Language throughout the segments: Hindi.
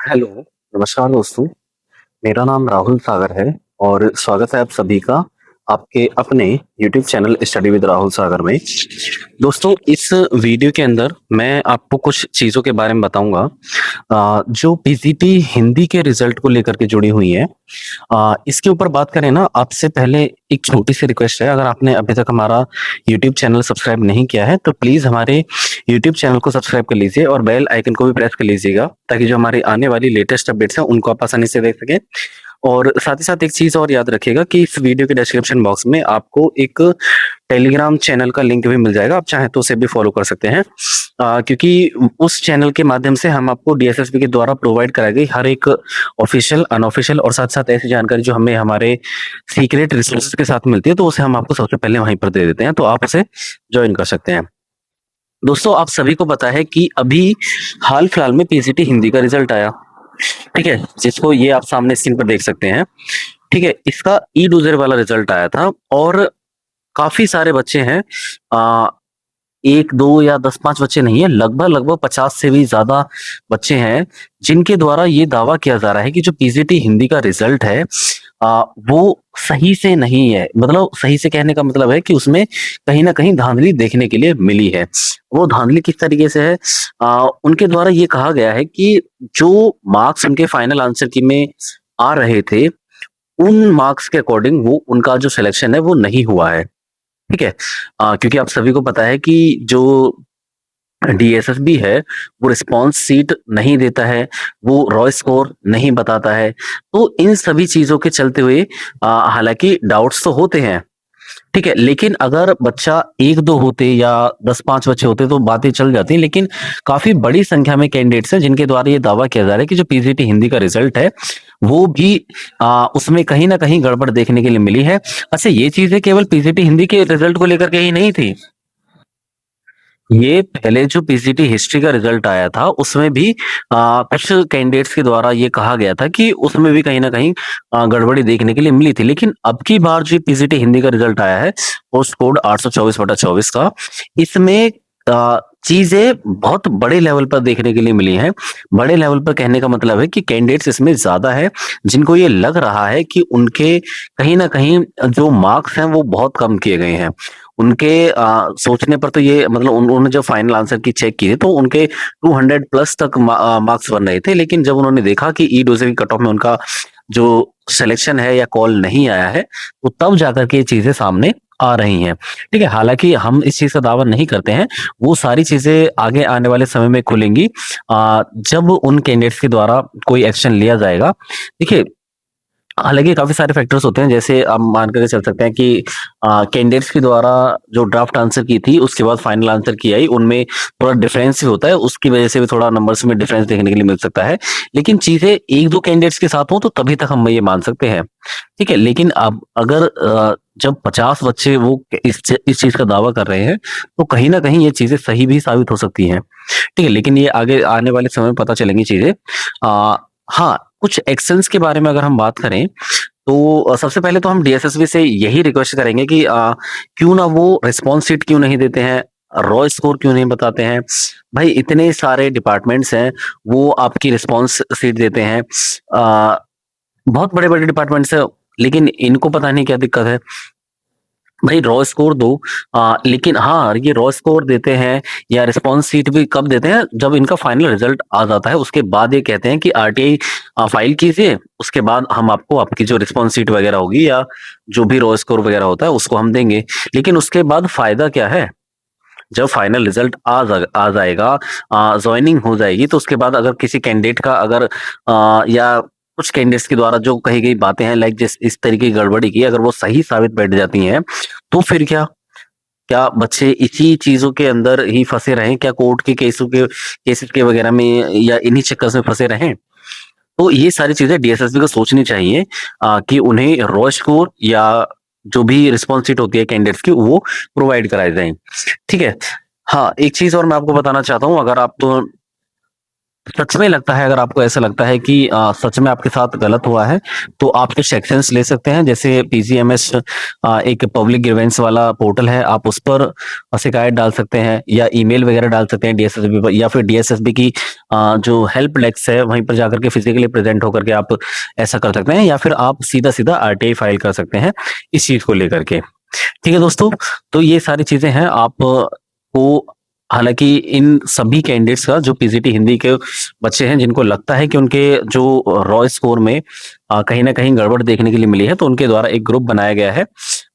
हेलो, नमस्कार दोस्तों। मेरा नाम राहुल सागर है और स्वागत है आप सभी का आपके अपने YouTube channel study with Rahul Sagar में। दोस्तों, इस वीडियो के अंदर मैं आपको कुछ चीज़ों के बारे में बताऊंगा जो पीजीटी हिंदी के रिजल्ट को लेकर के जुड़ी हुई है। इसके ऊपर बात करें ना, आपसे पहले एक छोटी सी रिक्वेस्ट है। अगर आपने अभी तक हमारा यूट्यूब चैनल सब्सक्राइब नहीं किया है तो प्लीज हमारे यूट्यूब चैनल को सब्सक्राइब कर लीजिए और बेल आइकन को भी प्रेस कर लीजिएगा, ताकि जो हमारी आने वाली लेटेस्ट अपडेट्स हैं उनको आप आसानी से देख सकें। और साथ ही साथ एक चीज और याद रखिएगा कि इस वीडियो के डिस्क्रिप्शन बॉक्स में आपको एक टेलीग्राम चैनल का लिंक भी मिल जाएगा। आप चाहें तो उसे भी फॉलो कर सकते हैं, क्योंकि उस चैनल के माध्यम से हम आपको डीएसएसपी के द्वारा प्रोवाइड कराई गई हर एक ऑफिशियल, अनऑफिशियल और साथ साथ ऐसी जानकारी जो हमें हमारे सीक्रेट रिसोर्सेज के साथ मिलती है, तो उसे हम आपको सबसे पहले वहीं पर दे देते हैं, तो आप उसे ज्वाइन कर सकते हैं। दोस्तों, आप सभी को पता है कि अभी हाल फिलहाल में पीजीटी हिंदी का रिजल्ट आया, ठीक है, जिसको ये आप सामने स्क्रीन पर देख सकते हैं। ठीक है, इसका ई डोजर वाला रिजल्ट आया था और काफी सारे बच्चे हैं, आ, एक दो या 10-5 बच्चे नहीं है, लगभग लगभग 50 से भी ज्यादा बच्चे हैं जिनके द्वारा ये दावा किया जा रहा है कि जो पीजीटी हिंदी का रिजल्ट है वो सही से नहीं है। मतलब सही से कहने का मतलब है कि उसमें कहीं ना कहीं धांधली देखने के लिए मिली है। वो धांधली किस तरीके से है? उनके द्वारा ये कहा गया है कि जो मार्क्स उनके फाइनल आंसर की में आ रहे थे, उन मार्क्स के अकॉर्डिंग वो उनका जो सिलेक्शन है वो नहीं हुआ है। ठीक है, क्योंकि आप सभी को पता है कि जो डीएसएसबी है वो रिस्पॉन्स सीट नहीं देता है, वो रॉ स्कोर नहीं बताता है। तो इन सभी चीजों के चलते हुए हालांकि डाउट्स तो होते हैं, ठीक है, लेकिन अगर बच्चा एक दो होते या 10-5 बच्चे होते तो बातें चल जाती, लेकिन काफी बड़ी संख्या में कैंडिडेट्स हैं जिनके द्वारा ये दावा किया जा रहा है कि जो पीजीटी हिंदी का रिजल्ट है वो भी उसमें कहीं ना कहीं गड़बड़ देखने के लिए मिली है। अच्छा, ये चीजें केवल पीजीटी हिंदी के रिजल्ट को लेकर के ही नहीं थी। ये पहले जो पीजीटी हिस्ट्री का रिजल्ट आया था उसमें भी कुछ कैंडिडेट्स के द्वारा ये कहा गया था कि उसमें भी कहीं ना कहीं गड़बड़ी देखने के लिए मिली थी। लेकिन अब की बार जो पीजीटी हिंदी का रिजल्ट आया है, पोस्ट कोड 824/24 का, इसमें चीजें बहुत बड़े लेवल पर देखने के लिए मिली हैं। बड़े लेवल पर कहने का मतलब है कि कैंडिडेट्स इसमें ज्यादा है जिनको ये लग रहा है कि उनके कहीं ना कहीं जो मार्क्स हैं वो बहुत कम किए गए हैं। उनके सोचने पर तो ये मतलब उन्होंने जो फाइनल आंसर की चेक की थी तो उनके 200 प्लस तक मार्क्स बन रहे थे, लेकिन जब उन्होंने देखा कि ई डोजे की कट ऑफ में उनका जो सिलेक्शन है या कॉल नहीं आया है, तो तब जाकर के ये चीजें सामने आ रही हैं। ठीक है, हालांकि हम इस चीज का दावा नहीं करते हैं, वो सारी चीजें आगे आने वाले समय में खुलेंगी जब उन कैंडिडेट्स के द्वारा कोई एक्शन लिया जाएगा। देखिए, हालांकि काफी सारे फैक्टर्स होते हैं, जैसे आप मान करके चल सकते हैं कि कैंडिडेट्स के द्वारा जो ड्राफ्ट आंसर की थी उसके बाद फाइनल आंसर की आई, उनमें थोड़ा डिफरेंस भी होता है, उसकी वजह से भी थोड़ा नंबर्स में डिफरेंस देखने के लिए मिल सकता है। लेकिन चीजें एक दो कैंडिडेट्स के साथ हो तो तभी तक हम ये मान सकते हैं। ठीक है, लेकिन अब अगर जब 50 बच्चे वो इस चीज का दावा कर रहे हैं तो कहीं ना कहीं ये चीजें सही भी साबित हो सकती हैं। ठीक है, लेकिन ये आगे आने वाले समय में पता चलेंगी चीजें। हाँ, कुछ एक्शंस के बारे में अगर हम बात करें तो सबसे पहले तो हम डीएसएसबी से यही रिक्वेस्ट करेंगे कि क्यों ना वो रिस्पॉन्स शीट क्यों नहीं देते हैं, रॉ स्कोर क्यों नहीं बताते हैं। भाई, इतने सारे डिपार्टमेंट्स हैं, वो आपकी रिस्पॉन्स शीट देते हैं। बहुत बड़े बड़े डिपार्टमेंट्स है, लेकिन इनको पता नहीं क्या दिक्कत है। भाई, रॉ स्कोर दो। लेकिन हाँ, ये रॉ स्कोर देते हैं या रिस्पॉन्स शीट भी कब देते हैं? जब इनका फाइनल रिजल्ट आ जाता है उसके बाद ये कहते हैं कि आरटीआई फाइल कीजिए, उसके बाद हम आपको आपकी जो रिस्पॉन्स शीट वगैरह होगी या जो भी रॉ स्कोर वगैरह होता है उसको हम देंगे। लेकिन उसके बाद फायदा क्या है? जब फाइनल रिजल्ट आ जाएगा, ज्वाइनिंग हो जाएगी, तो उसके बाद अगर किसी कैंडिडेट का अगर या कुछ कैंडिडेट्स के द्वारा जो कही गई बातें हैं, लाइक जिस इस तरीके की गड़बड़ी की, अगर वो सही साबित बैठ जाती हैं, तो फिर क्या? क्या बच्चे इसी चीजों के अंदर ही फंसे रहें? क्या कोर्ट के केसेस के वगैरह में या इन्हीं चक्कर में फंसे रहें? तो ये सारी चीजें डीएसएसबी को सोचनी चाहिए कि उन्हें रॉ स्कोर या जो भी रिस्पॉन्स शीट होती है कैंडिडेट्स की वो प्रोवाइड कराई जाए। ठीक है। हाँ, एक चीज और मैं आपको बताना चाहता हूँ, अगर आप तो सच में लगता है, अगर आपको ऐसा लगता है कि सच में आपके साथ गलत हुआ है, तो आप कुछ एक्शंस ले सकते हैं। जैसे पीजीएमएस एक पब्लिक ग्रीवेंस वाला पोर्टल है, आप उस पर शिकायत डाल सकते हैं या ईमेल वगैरह डाल सकते हैं डीएसएसबी पर, या फिर डीएसएसबी की जो हेल्प डेस्क है वहीं पर जाकर के फिजिकली प्रेजेंट होकर के आप ऐसा कर सकते हैं, या फिर आप सीधा सीधा आरटीआई फाइल कर सकते हैं इस चीज को लेकर के। ठीक है दोस्तों, तो ये सारी चीजें हैं आप को। हालांकि इन सभी कैंडिडेट्स का, जो पीजीटी हिंदी के बच्चे हैं जिनको लगता है कि उनके जो रॉ स्कोर में कहीं ना कहीं गड़बड़ देखने के लिए मिली है, तो उनके द्वारा एक ग्रुप बनाया गया है।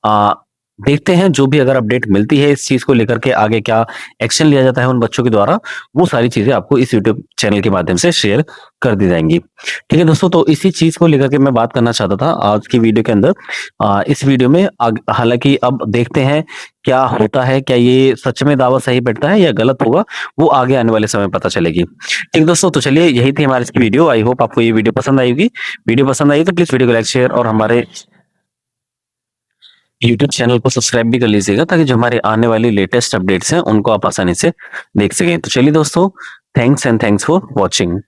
आ, देखते हैं जो भी अगर अपडेट मिलती है इस चीज को लेकर के, आगे क्या एक्शन लिया जाता है उन बच्चों के द्वारा, वो सारी चीजें आपको इस यूट्यूब चैनल के माध्यम से शेयर कर दी जाएंगी। ठीक है दोस्तों, तो इसी चीज को लेकर के मैं बात करना चाहता था आज की वीडियो के अंदर। इस वीडियो में हालांकि अब देखते हैं क्या होता है, क्या ये सच में दावा सही बैठता है या गलत होगा, वो आगे आने वाले समय पता चलेगी। ठीक दोस्तों, तो चलिए यही थी हमारी इसकी वीडियो। आई होप आपको ये वीडियो पसंद आएगी। वीडियो पसंद आई तो प्लीज वीडियो को लाइक, शेयर और हमारे यूट्यूब चैनल को सब्सक्राइब भी कर लीजिएगा, ताकि जो हमारे आने वाली लेटेस्ट अपडेट्स हैं उनको आप आसानी से देख सकें। तो चलिए दोस्तों, thanks and thanks for watching.